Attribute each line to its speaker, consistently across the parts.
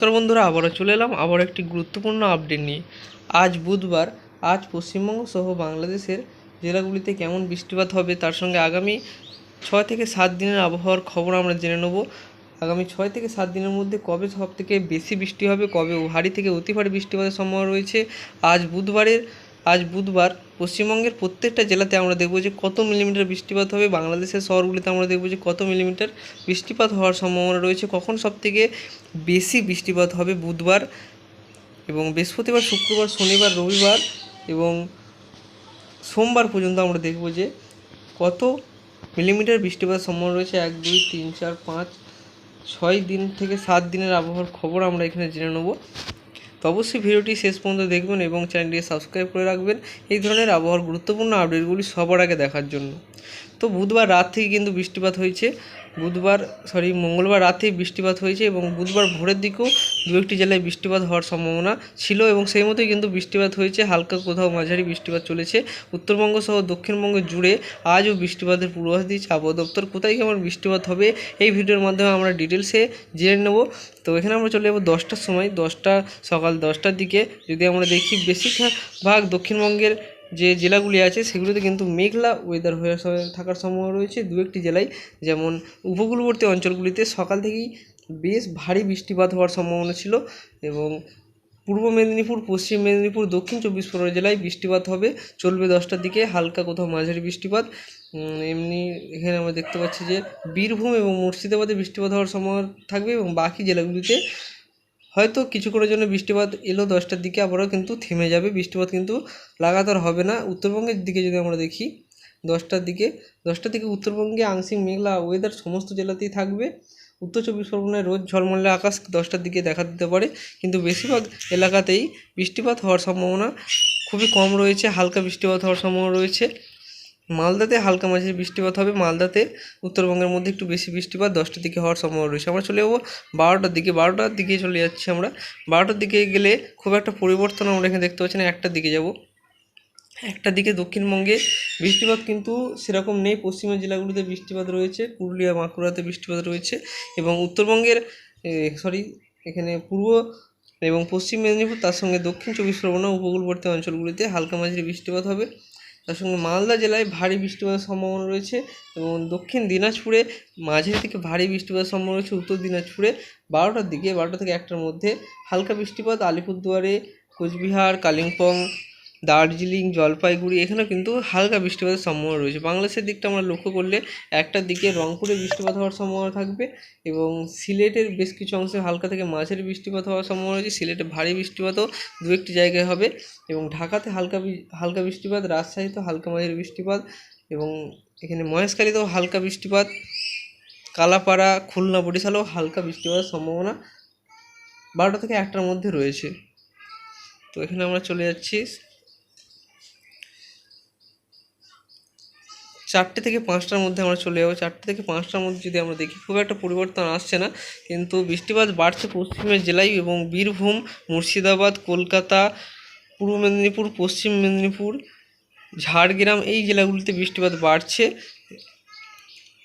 Speaker 1: তো বন্ধুরা আবারও চলে এলাম একটি গুরুত্বপূর্ণ আপডেট নিয়ে। আজ বুধবার, আজ পশ্চিমবঙ্গ সহ বাংলাদেশের জেলাগুলিতে কেমন বৃষ্টিপাত হবে তার সঙ্গে আগামী 6 থেকে 7 দিনের আবহাওয়ার খবর আমরা জেনে নেব। আগামী 6 থেকে 7 দিনের মধ্যে কবে সবথেকে বেশি বৃষ্টি হবে, কবে ভারী থেকে অতি ভারী বৃষ্টিপাতের সম্ভাবনা রয়েছে। আজ বুধবার পশ্চিমবঙ্গের প্রত্যেকটা জেলাতে আমরা দেখব যে কত মিলিমিটার বৃষ্টিপাত হবে। বাংলাদেশের শহরগুলিতে আমরা দেখব যে কত মিলিমিটার বৃষ্টিপাত হওয়ার সম্ভাবনা রয়েছে, কখন সবথেকে বেশি বৃষ্টিপাত হবে বুধবার এবং বৃহস্পতিবার, শুক্রবার, শনিবার, রবিবার এবং সোমবার পর্যন্ত আমরা দেখব যে কত মিলিমিটার বৃষ্টিপাতের সম্ভাবনা রয়েছে। 1, 2, 3, 4, 5, 6 দিন থেকে 7 দিনের আবহাওয়ার খবর আমরা এখানে জেনে নেব। তো অবশ্যই ভিডিওটি শেষ পর্যন্ত দেখবেন এবং চ্যানেলটি সাবস্ক্রাইব করে রাখবেন এই ধরনের আবহাওয়ার গুরুত্বপূর্ণ আপডেটগুলি সবার আগে দেখার জন্য। তো বুধবার রাত থেকে কিন্তু বৃষ্টিপাত হয়েছে, মঙ্গলবার রাতেই বৃষ্টিপাত হয়েছে এবং বুধবার ভোরের দিকেও দু একটি জেলায় বৃষ্টিপাত হওয়ার সম্ভাবনা ছিল এবং সেই মতোই কিন্তু বৃষ্টিপাত হয়েছে। হালকা কোথাও মাঝারি বৃষ্টিপাত চলেছে উত্তরবঙ্গ সহ দক্ষিণবঙ্গ জুড়ে। আজও বৃষ্টিপাতের পূর্বাভাস দিয়েছে আবহাওয়া দপ্তর। কোথায় কেমন বৃষ্টিপাত হবে এই ভিডিওর মাধ্যমে আমরা ডিটেলসে জেনে নেব। তো এখানে আমরা চলে যাবো 10টার সময়। সকাল 10টার দিকে যদি আমরা দেখি বেশিরভাগ দক্ষিণবঙ্গের যে জেলাগুলি আছে সেগুলিতে কিন্তু মেঘলা ওয়েদার হয়ে থাকার সম্ভাবনা রয়েছে। দু একটি জেলায় যেমন উপকূলবর্তী অঞ্চলগুলিতে সকাল থেকেই বেশ ভারী বৃষ্টিপাত হওয়ার সম্ভাবনা ছিল এবং পূর্ব মেদিনীপুর, পশ্চিম মেদিনীপুর, দক্ষিণ 24 পরগনা জেলায় বৃষ্টিপাত হবে, চলবে 10টার দিকে, হালকা কোথাও মাঝারি বৃষ্টিপাত। এমনি এখানে আমরা দেখতে পাচ্ছি যে বীরভূম এবং মুর্শিদাবাদে বৃষ্টিপাত হওয়ার সম্ভাবনা থাকবে এবং বাকি জেলাগুলিতে হয়তো কিছুক্ষণের জন্য বৃষ্টিপাত এলো 10টার দিকে, আবারও কিন্তু থেমে যাবে। বৃষ্টিপাত কিন্তু লাগাতার হবে না। উত্তরবঙ্গের দিকে যদি আমরা দেখি 10টার দিকে উত্তরবঙ্গে আংশিক মেঘলা ওয়েদার সমস্ত জেলাতেই থাকবে। উত্তর 24 পরগনায় রোদ ঝলমলে আকাশ 10টার দিকে দেখা দিতে পারে, কিন্তু বেশিরভাগ এলাকাতেই বৃষ্টিপাত হওয়ার সম্ভাবনা খুবই কম রয়েছে। হালকা বৃষ্টিপাত হওয়ার সম্ভাবনা রয়েছে। মালদাতে হালকা মাঝারি বৃষ্টিপাত হবে। মালদাতে উত্তরবঙ্গের মধ্যে একটু বেশি বৃষ্টিপাত 10টার দিকে হওয়ার সম্ভাবনা রয়েছে। আমরা চলে যাবো 12টার দিকে চলে যাচ্ছি আমরা। 12টার দিকে গেলে খুব একটা পরিবর্তন আমরা এখানে দেখতে পাচ্ছি না। 1টার দিকে যাব। 1টার দিকে দক্ষিণবঙ্গে বৃষ্টিপাত কিন্তু সেরকম নেই। পশ্চিমের জেলাগুলিতে বৃষ্টিপাত রয়েছে, পুরুলিয়া, বাঁকুড়াতে বৃষ্টিপাত রয়েছে এবং উত্তরবঙ্গের এখানে পূর্ব এবং পশ্চিম মেদিনীপুর, তার সঙ্গে দক্ষিণ 24 পরগনা উপকূলবর্তী অঞ্চলগুলিতে হালকা মাঝারি বৃষ্টিপাত হবে। তার সঙ্গে মালদা জেলায় ভারী বৃষ্টিপাতের সম্ভাবনা রয়েছে এবং দক্ষিণ দিনাজপুরে মাঝারি থেকে ভারী বৃষ্টিপাতের সম্ভাবনা রয়েছে। উত্তর দিনাজপুরে 12টা থেকে 1টার মধ্যে হালকা বৃষ্টিপাত। আলিপুরদুয়ারে, কোচবিহার, কালিম্পং, দার্জিলিং, জলপাইগুড়ি এখানেও কিন্তু হালকা বৃষ্টিপাতের সম্ভাবনা রয়েছে। বাংলাদেশের দিকটা আমরা লক্ষ্য করলে 1টার দিকে রংপুরে বৃষ্টিপাত হওয়ার সম্ভাবনা থাকবে এবং সিলেটের বেশ কিছু অংশে হালকা থেকে মাঝারি বৃষ্টিপাত হওয়ার সম্ভাবনা রয়েছে। সিলেটে ভারী বৃষ্টিপাতও দু একটি জায়গায় হবে এবং ঢাকাতে হালকা বৃষ্টিপাত, রাজশাহীতেও হালকা মাঝারি বৃষ্টিপাত এবং এখানে মহেশখালীতেও হালকা বৃষ্টিপাত, কালাপাড়া, খুলনা, বরিশালেও হালকা বৃষ্টিপাতের সম্ভাবনা 12টা থেকে 1টার মধ্যে রয়েছে। তো এখানে আমরা চলে যাচ্ছি 4টে থেকে 5টার মধ্যে আমরা চলে যাবো। 4টে থেকে 5টার মধ্যে যদি আমরা দেখি খুব একটা পরিবর্তন আসছে না, কিন্তু বৃষ্টিপাত বাড়ছে পশ্চিমের জেলায় এবং বীরভূম, মুর্শিদাবাদ, কলকাতা, পূর্ব মেদিনীপুর, পশ্চিম মেদিনীপুর, ঝাড়গ্রাম এই জেলাগুলিতে বৃষ্টিপাত বাড়ছে।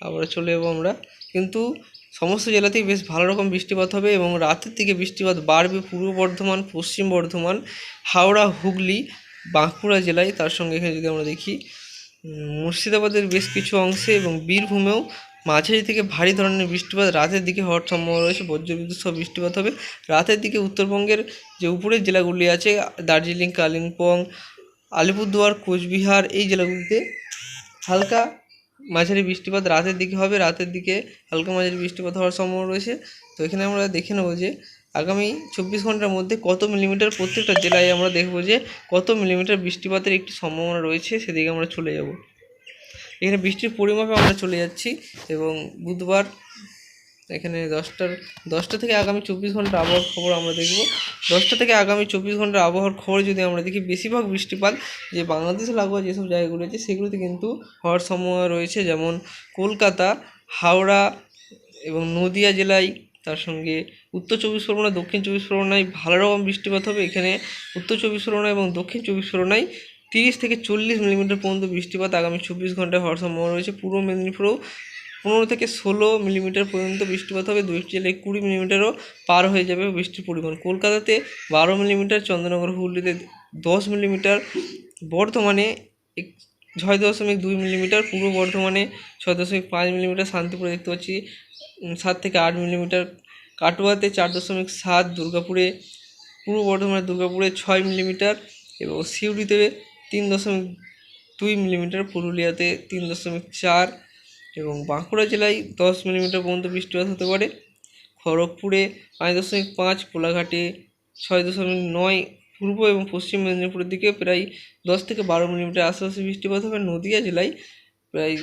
Speaker 1: আবার চলে যাবো আমরা, কিন্তু সমস্ত জেলাতেই বেশ ভালো রকম বৃষ্টিপাত হবে এবং রাতের দিকে বৃষ্টিপাত বাড়বে পূর্ব বর্ধমান, পশ্চিম বর্ধমান, হাওড়া, হুগলি, বাঁকুড়া জেলায়। তার সঙ্গে এখানে যদি আমরা দেখি মুর্শিদাবাদের বেশ কিছু অংশে এবং বীরভূমেও মাঝারি থেকে ভারী ধরনের বৃষ্টিপাত রাতের দিকে হওয়ার সম্ভাবনা রয়েছে। বজ্রবিদ্যুৎ সহ বৃষ্টিপাত হবে রাতের দিকে। উত্তরবঙ্গের যে উপরের জেলাগুলি আছে দার্জিলিং, কালিম্পং, আলিপুরদুয়ার, কোচবিহার এই জেলাগুলিতে হালকা মাঝারি বৃষ্টিপাত রাতের দিকে হবে। রাতের দিকে হালকা মাঝারি বৃষ্টিপাত হওয়ার সম্ভাবনা রয়েছে। তো এখানে আমরা দেখে নেব যে আগামী 24 ঘন্টার মধ্যে কত মিলিমিটার প্রত্যেকটা জেলায় আমরা দেখব যে কত মিলিমিটার বৃষ্টিপাতের একটি সম্ভাবনা রয়েছে, সেদিকে আমরা চলে যাব। এখানে বৃষ্টির পরিমাপে আমরা চলে যাচ্ছি এবং বুধবার এখানে 10টা থেকে আগামী 24 ঘন্টার আবহাওয়ার খবর আমরা দেখব। 10টা থেকে আগামী 24 ঘন্টার আবহাওয়ার খবর যদি আমরা দেখি, বেশিরভাগ বৃষ্টিপাত যে বাংলাদেশে লাগোয়া যেসব জায়গাগুলো আছে সেগুলোতে কিন্তু হওয়ার সম্ভাবনা রয়েছে, যেমন কলকাতা, হাওড়া এবং নদিয়া জেলায়। তার সঙ্গে উত্তর 24 পরগনা, দক্ষিণ 24 পরগনায় ভালো রকম বৃষ্টিপাত হবে। এখানে উত্তর 24 পরগনা এবং দক্ষিণ 24 পরগনায় 30 থেকে 40 মিলিমিটার পর্যন্ত বৃষ্টিপাত আগামী 24 ঘন্টায় হওয়ার সম্ভাবনা রয়েছে। পূর্ব মেদিনীপুরেও 15 থেকে 16 মিলিমিটার পর্যন্ত বৃষ্টিপাত হবে। 2টি জেলায় 20 মিলিমিটারও পার হয়ে যাবে বৃষ্টির পরিমাণ। কলকাতাতে 12 মিলিমিটার, চন্দননগর হুগলিতে 10 মিলিমিটার, বর্ধমানে 6.2 মিলিমিটার, পূর্ব বর্ধমানে 6.5 মিলিমিটার, শান্তিপুরে দেখতে পাচ্ছি 7 থেকে 8 মিলিমিটার, কাটোয়াতে 4.7, দুর্গাপুরে পূর্ব বর্ধমানের দুর্গাপুরে 6 মিলিমিটার এবং সিউড়িতে 3.2 মিলিমিটার, পুরুলিয়াতে 3.4 এবং বাঁকুড়া জেলায় 10 মিলিমিটার পর্যন্ত বৃষ্টিপাত হতে পারে। খড়গপুরে 5.5, কোলাঘাটে 6.9, পূর্ব এবং পশ্চিম মেদিনীপুরের দিকে প্রায় 10 থেকে 12 মিলিমিটার আশেপাশে বৃষ্টিপাত হবে। নদিয়া জেলায় প্রায়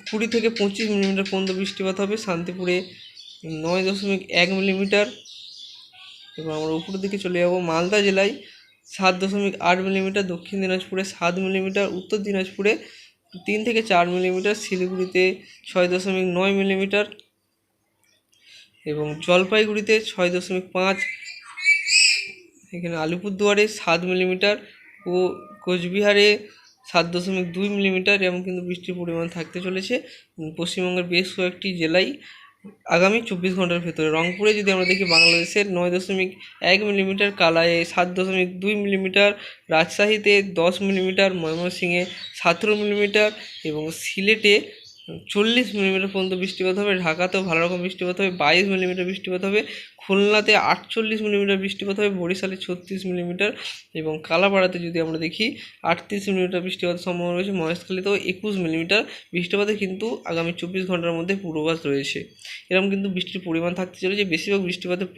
Speaker 1: 20 থেকে 25 মিলিমিটার পর্যন্ত বৃষ্টিপাত হবে। শান্তিপুরে 9.1 মিলিমিটার এবং আমরা উপরের দিকে চলে যাব। মালদা জেলায় 7.8 মিলিমিটার, দক্ষিণ দিনাজপুরে 7 মিলিমিটার, উত্তর দিনাজপুরে 3 থেকে 4 মিলিমিটার, শিলিগুড়িতে 6.9 মিলিমিটার এবং জলপাইগুড়িতে 6.5, এখানে আলিপুরদুয়ারে 7 মিলিমিটার ও কোচবিহারে 7.2 মিলিমিটার এরকম কিন্তু বৃষ্টির পরিমাণ থাকতে চলেছে পশ্চিমবঙ্গের বেশ কয়েকটি জেলায় আগামী 24 ঘন্টার ভেতরে। রংপুরে যদি আমরা দেখি বাংলাদেশের 9.1 মিলিমিটার, কালায়ে 7.2 মিলিমিটার, রাজশাহীতে 10 মিলিমিটার, ময়মনসিংহে 17 মিলিমিটার এবং সিলেটে 40 মিলিমিটার পর্যন্ত বৃষ্টিপাত হবে। ঢাকাতেও ভালো রকম বৃষ্টিপাত হবে, 22 মিলিমিটার বৃষ্টিপাত হবে। খুলনাতে 48 মিলিমিটার বৃষ্টিপাত হবে, বরিশালে 36 মিলিমিটার এবং কালাপাড়াতে যদি আমরা দেখি 38 মিলিমিটার বৃষ্টিপাতের সম্ভাবনা রয়েছে। মহেশখালীতেও 21 মিলিমিটার বৃষ্টিপাতে কিন্তু আগামী 24 ঘন্টার মধ্যে পূর্বাভাস রয়েছে। এরকম কিন্তু বৃষ্টির পরিমাণ থাকতে চলেছে। বেশিরভাগ বৃষ্টিপাতের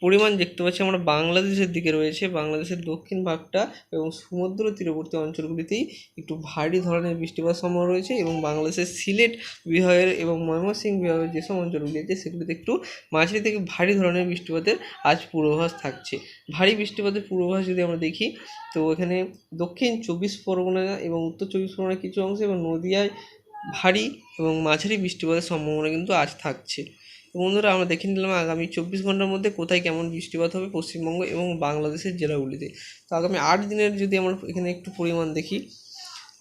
Speaker 1: পরিমাণ দেখতে পাচ্ছি আমরা বাংলাদেশের দিকে রয়েছে। বাংলাদেশের দক্ষিণ ভাগটা এবং সমুদ্র তীরবর্তী অঞ্চলগুলিতেই একটু ভারী ধরনের বৃষ্টিপাত সম্ভাবনা রয়েছে এবং বাংলাদেশের সিলেট বিভাগের এবং ময়মনসিংহ বিভাগের যেসব অঞ্চলগুলি আছে সেগুলিতে একটু মাঝারি থেকে ভারী ধরনের বৃষ্টিপাতের আজ পূর্বাভাস থাকছে। ভারী বৃষ্টিপাতের পূর্বাভাস যদি আমরা দেখি তো এখানে দক্ষিণ 24 পরগনা এবং উত্তর 24 পরগনার কিছু অংশ এবং নদিয়ায় ভারী এবং মাঝারি বৃষ্টিপাতের সম্ভাবনা কিন্তু আজ থাকছে। তো বন্ধুরা, আমরা দেখে নিলাম আগামী 24 ঘন্টার মধ্যে কোথায় কেমন বৃষ্টিপাত হবে পশ্চিমবঙ্গ এবং বাংলাদেশের জেলাগুলিতে। তো আগামী 8 দিনের যদি আমরা এখানে একটু পরিমাণ দেখি,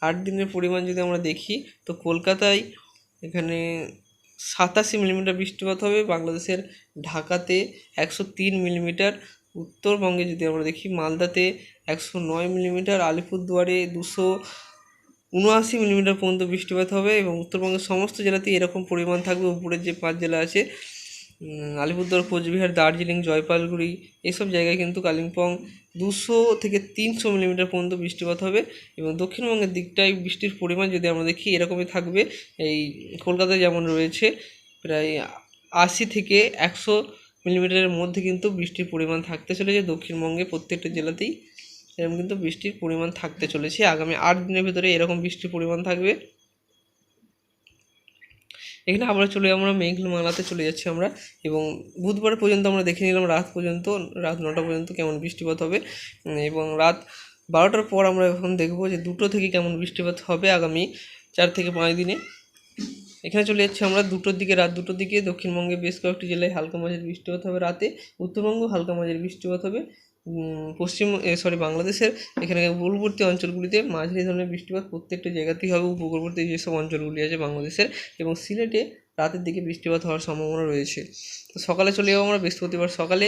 Speaker 1: 8 দিনের পরিমাণ যদি আমরা দেখি তো কলকাতায় এখানে 87 মিলিমিটার বৃষ্টিপাত হবে, বাংলাদেশের ঢাকাতে 103 মিলিমিটার, উত্তরবঙ্গে যদি আমরা দেখি মালদাতে 109 মিলিমিটার, আলিপুরদুয়ারে 279 মিলিমিটার পর্যন্ত বৃষ্টিপাত হবে এবং উত্তরবঙ্গের সমস্ত জেলাতেই এরকম পরিমাণ থাকবে। উপরের যে 5 জেলা আছে আলিপুরদুয়ার, কোচবিহার, দার্জিলিং, জলপাইগুড়ি এইসব জায়গায় কিন্তু কালিম্পং 200 থেকে 300 মিলিমিটার পর্যন্ত বৃষ্টিপাত হবে এবং দক্ষিণবঙ্গের দিকটায় বৃষ্টির পরিমাণ যদি আমরা দেখি এরকমই থাকবে। এই কলকাতায় যেমন রয়েছে প্রায় 80 থেকে 100 মিলিমিটারের মধ্যে কিন্তু বৃষ্টির পরিমাণ থাকতে চলেছে। দক্ষিণবঙ্গে প্রত্যেকটা জেলাতেই এরকম কিন্তু বৃষ্টির পরিমাণ থাকতে চলেছে। আগামী 8 দিনের ভেতরে এরকম বৃষ্টির পরিমাণ থাকবে। এখানে আমরা আমরা মেঘমালাতে চলে যাচ্ছি আমরা এবং বুধবার পর্যন্ত আমরা দেখে নিলাম রাত 9টা পর্যন্ত কেমন বৃষ্টিপাত হবে এবং রাত 12টার পর আমরা এখন দেখব যে 2টো থেকে কেমন বৃষ্টিপাত হবে আগামী 4 থেকে 5 দিনে। এখানে চলে যাচ্ছি আমরা রাত 2টোর দিকে দক্ষিণবঙ্গে বেশ কয়েকটি জেলায় হালকা মাঝারি বৃষ্টিপাত হবে রাতে, উত্তরবঙ্গ হালকা মাঝারি বৃষ্টিপাত হবে, বাংলাদেশের এখানে উপকূলবর্তী অঞ্চলগুলিতে মাঝারি ধরনের বৃষ্টিপাত প্রত্যেকটা জায়গাতেই হবে। উপকূলবর্তী যেসব অঞ্চলগুলি আছে বাংলাদেশের এবং সিলেটে রাতের দিকে বৃষ্টিপাত হওয়ার সম্ভাবনা রয়েছে। তো সকালে চলে যাবো আমরা বৃহস্পতিবার সকালে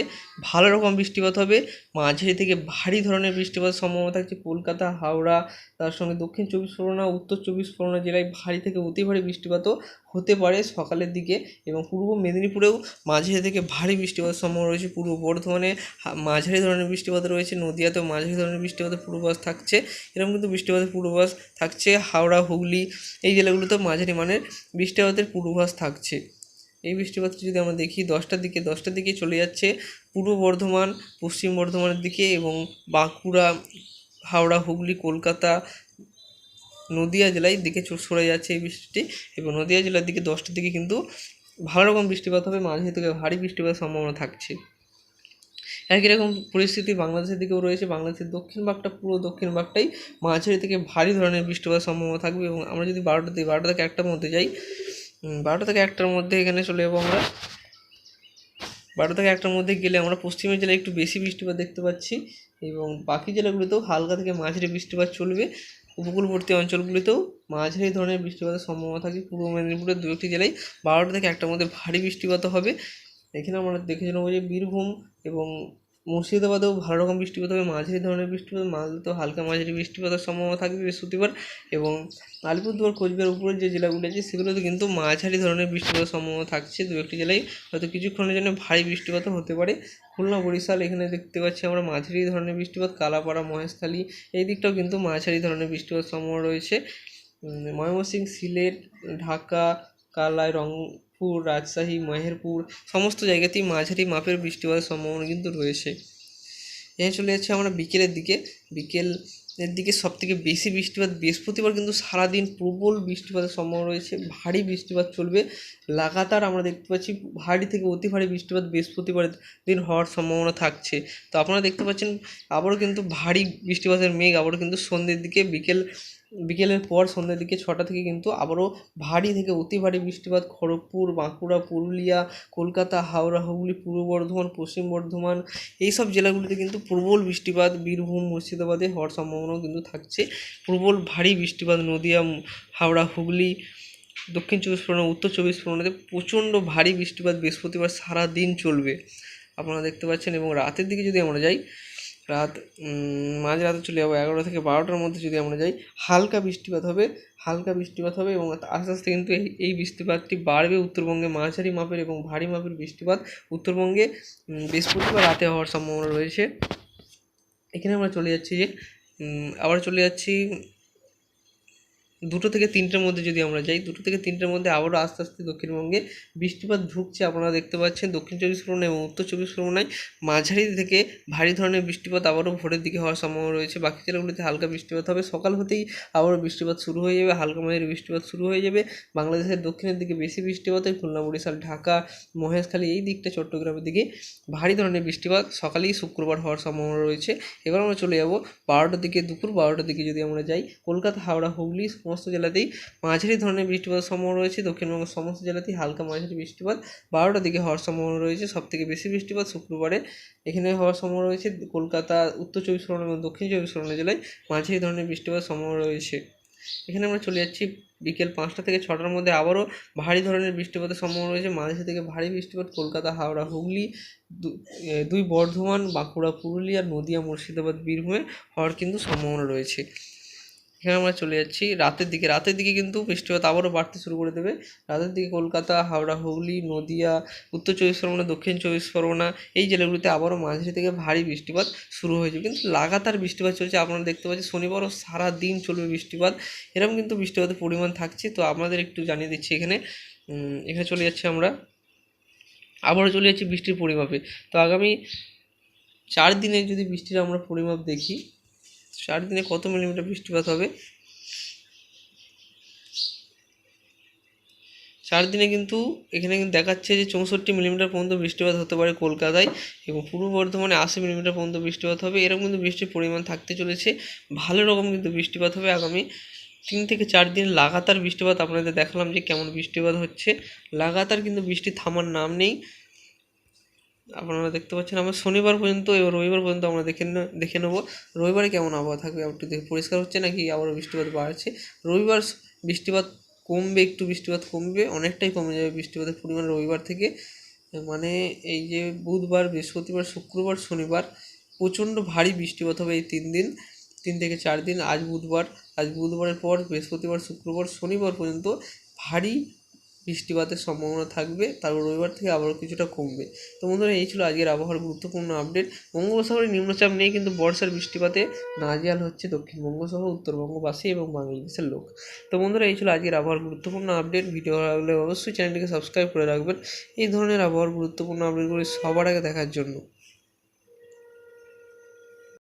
Speaker 1: ভালো রকম বৃষ্টিপাত হবে, মাঝারি থেকে ভারী ধরনের বৃষ্টিপাতের সম্ভাবনা থাকছে কলকাতা, হাওড়া, তার সঙ্গে দক্ষিণ 24 পরগনা, উত্তর 24 পরগনা জেলায় ভারী থেকে অতি ভারী বৃষ্টিপাতও হতে পারে সকালের দিকে এবং পূর্ব মেদিনীপুরেও মাঝারি থেকে ভারী বৃষ্টিপাতের সম্ভাবনা রয়েছে। পূর্ব বর্ধমানে মাঝারি ধরনের বৃষ্টিপাত রয়েছে, নদিয়াতেও মাঝারি ধরনের বৃষ্টিপাতের পূর্বাভাস থাকছে। এরকম কিন্তু বৃষ্টিপাতের পূর্বাভাস থাকছে হাওড়া, হুগলি এই জেলাগুলোতেও মাঝারি মানের বৃষ্টিপাতের পূর্বাভাস থাকছে। এই বৃষ্টিপাত যদি আমরা দেখি 10টার দিকে চলে যাচ্ছে পূর্ব বর্ধমান, পশ্চিম বর্ধমানের দিকে এবং বাঁকুড়া, হাওড়া, হুগলি, কলকাতা, নদিয়া জেলায় দিকে সরে যাচ্ছে এই বৃষ্টিটি এবং নদিয়া জেলার দিকে 10টার দিকে কিন্তু ভালো রকম বৃষ্টিপাত হবে, মাঝারি থেকে ভারী বৃষ্টিপাতের সম্ভাবনা থাকছে। একই রকম পরিস্থিতি বাংলাদেশের দিকেও রয়েছে। বাংলাদেশের পুরো দক্ষিণ ভাগটাই মাঝারি থেকে ভারী ধরনের বৃষ্টিপাতের সম্ভাবনা থাকবে এবং আমরা যদি 12টা থেকে 1টার মধ্যে যাই, 12টা থেকে 1টার মধ্যে এখানে চলে যাবো আমরা। 12টা থেকে 1টার মধ্যে গেলে আমরা পশ্চিমের জেলায় একটু বেশি বৃষ্টিপাত দেখতে পাচ্ছি এবং বাকি জেলাগুলিতেও হালকা থেকে মাঝারি বৃষ্টিপাত চলবে। উপকূলবর্তী অঞ্চলগুলিতেও মাঝারি ধরনের বৃষ্টিপাতের সম্ভাবনা থাকে। পূর্ব মেদিনীপুরের 2-1টি জেলায় 12টা থেকে 1টার মধ্যে ভারী বৃষ্টিপাত হবে। এখানে আমরা দেখে নেবো যে বীরভূম এবং মুর্শিদাবাদেও ভালো রকম বৃষ্টিপাত হবে, মাঝারি ধরনের বৃষ্টিপাত, মালদাতেও হালকা মাঝারি বৃষ্টিপাতের সম্ভাবনা থাকবে বৃহস্পতিবার। এবং আলিপুরদুয়ার কোচবিহার উপরের যে জেলাগুলি আছে সেগুলোতে কিন্তু মাঝারি ধরনের বৃষ্টিপাতের সম্ভাবনা থাকছে। 2-1টি জেলায় হয়তো কিছুক্ষণের জন্য ভারী বৃষ্টিপাতও হতে পারে। খুলনা বরিশাল এখানে দেখতে পাচ্ছি আমরা মাঝারি ধরনের বৃষ্টিপাত, কালাপাড়া মহেশখালী এই দিকটাও কিন্তু মাঝারি ধরনের বৃষ্টিপাত সম্ভাবনা রয়েছে। ময়মনসিংহ, সিলেট, ঢাকা, কালাই, রংপুর, রাজশাহী, মেহেরপুর সমস্ত জায়গাতেই মাঝারি মাপের বৃষ্টিপাতের সম্ভাবনা কিন্তু রয়েছে। এখানে চলে যাচ্ছে আমরা বিকেলের দিকে সবথেকে বেশি বৃষ্টিপাত বৃহস্পতিবার কিন্তু সারাদিন প্রবল বৃষ্টিপাতের সম্ভাবনা রয়েছে, ভারী বৃষ্টিপাত চলবে লাগাতার। আমরা দেখতে পাচ্ছি ভারী থেকে অতি ভারী বৃষ্টিপাত বৃহস্পতিবারের দিন হওয়ার সম্ভাবনা থাকছে। তো আপনারা দেখতে পাচ্ছেন আবারও কিন্তু ভারী বৃষ্টিপাতের মেঘ আবারও কিন্তু সন্ধ্যের দিকে বিকেলের পর সন্ধ্যের দিকে 6টা থেকে কিন্তু আবারও ভারী থেকে অতি ভারী বৃষ্টিপাত খড়গপুর, বাঁকুড়া, পুরুলিয়া, কলকাতা, হাওড়া, হুগলি, পূর্ব বর্ধমান, পশ্চিম বর্ধমান এইসব জেলাগুলিতে কিন্তু প্রবল বৃষ্টিপাত, বীরভূম, মুর্শিদাবাদে হওয়ার সম্ভাবনাও কিন্তু থাকছে। প্রবল ভারী বৃষ্টিপাত নদিয়া, হাওড়া, হুগলি, দক্ষিণ 24 পরগনা, উত্তর 24 পরগনাতে প্রচণ্ড ভারী বৃষ্টিপাত বৃহস্পতিবার সারা দিন চলবে আপনারা দেখতে পাচ্ছেন। এবং রাতের দিকে যদি আমরা যাই, মাঝরাতে চলে যাবো 11টা থেকে 12টার মধ্যে যদি আমরা যাই, হালকা বৃষ্টিপাত হবে এবং আস্তে আস্তে কিন্তু এই বৃষ্টিপাতটি বাড়বে। উত্তরবঙ্গে মাঝারি মাপের এবং ভারী মাপের বৃষ্টিপাত উত্তরবঙ্গে বৃহস্পতিবার রাতে হওয়ার সম্ভাবনা রয়েছে। এখানে আমরা আবার চলে যাচ্ছি 2টো থেকে 3টের মধ্যে যদি আমরা যাই, 2টো থেকে 3টের মধ্যে আবারও আস্তে আস্তে দক্ষিণবঙ্গে বৃষ্টিপাত ঢুকছে আপনারা দেখতে পাচ্ছেন। দক্ষিণ 24 পরগনা এবং উত্তর 24 পরগনায় মাঝারি থেকে ভারী ধরনের বৃষ্টিপাত আবারও ভোরের দিকে হওয়ার সম্ভাবনা রয়েছে। বাকি জেলাগুলিতে হালকা বৃষ্টিপাত হবে, সকাল হতেই আবারও বৃষ্টিপাত শুরু হয়ে যাবে, হালকা মাঝারি বৃষ্টিপাত শুরু হয়ে যাবে। বাংলাদেশের দক্ষিণের দিকে বেশি বৃষ্টিপাত হয়, খুলনা, বরিশাল, ঢাকা, মহেশখালী এই দিকটা, চট্টগ্রামের দিকে ভারী ধরনের বৃষ্টিপাত সকালেই শুক্রবার হওয়ার সম্ভাবনা রয়েছে। এবার আমরা চলে যাব 12টার দিকে, দুপুর 12টার দিকে যদি আমরা যাই, কলকাতা, হাওড়া, হুগলি সমস্ত জেলাতেই মাঝারি ধরনের বৃষ্টিপাতের সম্ভাবনা রয়েছে। দক্ষিণবঙ্গের সমস্ত জেলাতেই হালকা মাঝারি বৃষ্টিপাত 12টার দিকে হওয়ার সম্ভাবনা রয়েছে। সবথেকে বেশি বৃষ্টিপাত শুক্রবারে এখানে হওয়ার সম্ভাবনা রয়েছে। কলকাতা, উত্তর 24 পরগনা এবং দক্ষিণ 24 পরগনা জেলায় মাঝারি ধরনের বৃষ্টিপাতের সম্ভাবনা রয়েছে। এখানে আমরা চলে যাচ্ছি বিকেল 5টা থেকে 6টার মধ্যে আবারও ভারী ধরনের বৃষ্টিপাতের সম্ভাবনা রয়েছে। মাঝারি থেকে ভারী বৃষ্টিপাত কলকাতা, হাওড়া, হুগলি, 2 বর্ধমান, বাঁকুড়া, পুরুলিয়া, নদিয়া, মুর্শিদাবাদ, বীরভূমে হওয়ার কিন্তু সম্ভাবনা রয়েছে। এখানে আমরা চলে যাচ্ছি রাতের দিকে কিন্তু বৃষ্টিপাত আবারও বাড়তে শুরু করে দেবে। রাতের দিকে কলকাতা, হাওড়া, হুগলি, নদিয়া, উত্তর 24 পরগনা, দক্ষিণ 24 পরগনা এই জেলাগুলিতে আবারও মাঝারি থেকে ভারী বৃষ্টিপাত শুরু হয়ে যাবে। কিন্তু লাগাতার বৃষ্টিপাত চলছে আপনারা দেখতে পাচ্ছেন, শনিবারও সারা দিন চলবে বৃষ্টিপাত। এরকম কিন্তু বৃষ্টিপাতের পরিমাণ থাকছে। তো আপনাদের একটু জানিয়ে দিচ্ছি এখানে চলে যাচ্ছে আমরা আবারও চলে যাচ্ছি বৃষ্টির পরিমাপে। তো আগামী 4 দিনে যদি বৃষ্টির আমরা পরিমাপ দেখি, 4 দিনে কত মিলিমিটার বৃষ্টিপাত হবে। 4 দিনে কিন্তু এখানে কিন্তু দেখাচ্ছে যে 64 মিলিমিটার পর্যন্ত বৃষ্টিপাত হতে পারে কলকাতায়, এবং পূর্ব বর্ধমানে 80 মিলিমিটার পর্যন্ত বৃষ্টিপাত হবে। এরকম কিন্তু বৃষ্টির পরিমাণ থাকতে চলেছে, ভালো রকম কিন্তু বৃষ্টিপাত হবে আগামী 3 থেকে 4 দিন লাগাতার বৃষ্টিপাত। আপনাদের দেখালাম যে কেমন বৃষ্টিপাত হচ্ছে, লাগাতার কিন্তু বৃষ্টি থামার নাম নেই। আপনারা দেখতে পাচ্ছেন আমরা শনিবার পর্যন্ত এবার রবিবার পর্যন্ত আমরা দেখে নেব রবিবারে কেমন আবহাওয়া থাকবে। একটু পরিষ্কার হচ্ছে নাকি আবারও বৃষ্টিপাত বাড়ছে। রবিবার বৃষ্টিপাত কমবে, একটু বৃষ্টিপাত কমবে, অনেকটাই কমে যাবে বৃষ্টিপাতের পরিমাণ রবিবার থেকে। মানে এই যে বুধবার, বৃহস্পতিবার, শুক্রবার, শনিবার প্রচণ্ড ভারী বৃষ্টিপাত হবে এই 3 দিন, 3 থেকে 4 দিন। আজ বুধবারের পর বৃহস্পতিবার, শুক্রবার, শনিবার পর্যন্ত ভারী বৃষ্টিপাতের সম্ভাবনা থাকবে, তারপর রবিবার থেকে আবারও কিছুটা কমবে। তো বন্ধুরা, এই ছিল আজকের আবহাওয়ার গুরুত্বপূর্ণ আপডেট। বঙ্গোপসাগরে নিম্নচাপ নেই, কিন্তু বর্ষার বৃষ্টিপাতে নাজেহাল হচ্ছে দক্ষিণবঙ্গ সহ উত্তরবঙ্গবাসী এবং বাংলাদেশের লোক। তো বন্ধুরা, এই ছিল আজকের আবহাওয়ার গুরুত্বপূর্ণ আপডেট। ভিডিও ভালো লাগলে অবশ্যই চ্যানেলটিকে সাবস্ক্রাইব করে রাখবেন এই ধরনের আবহাওয়ার গুরুত্বপূর্ণ আপডেটগুলি সবার আগে দেখার জন্য।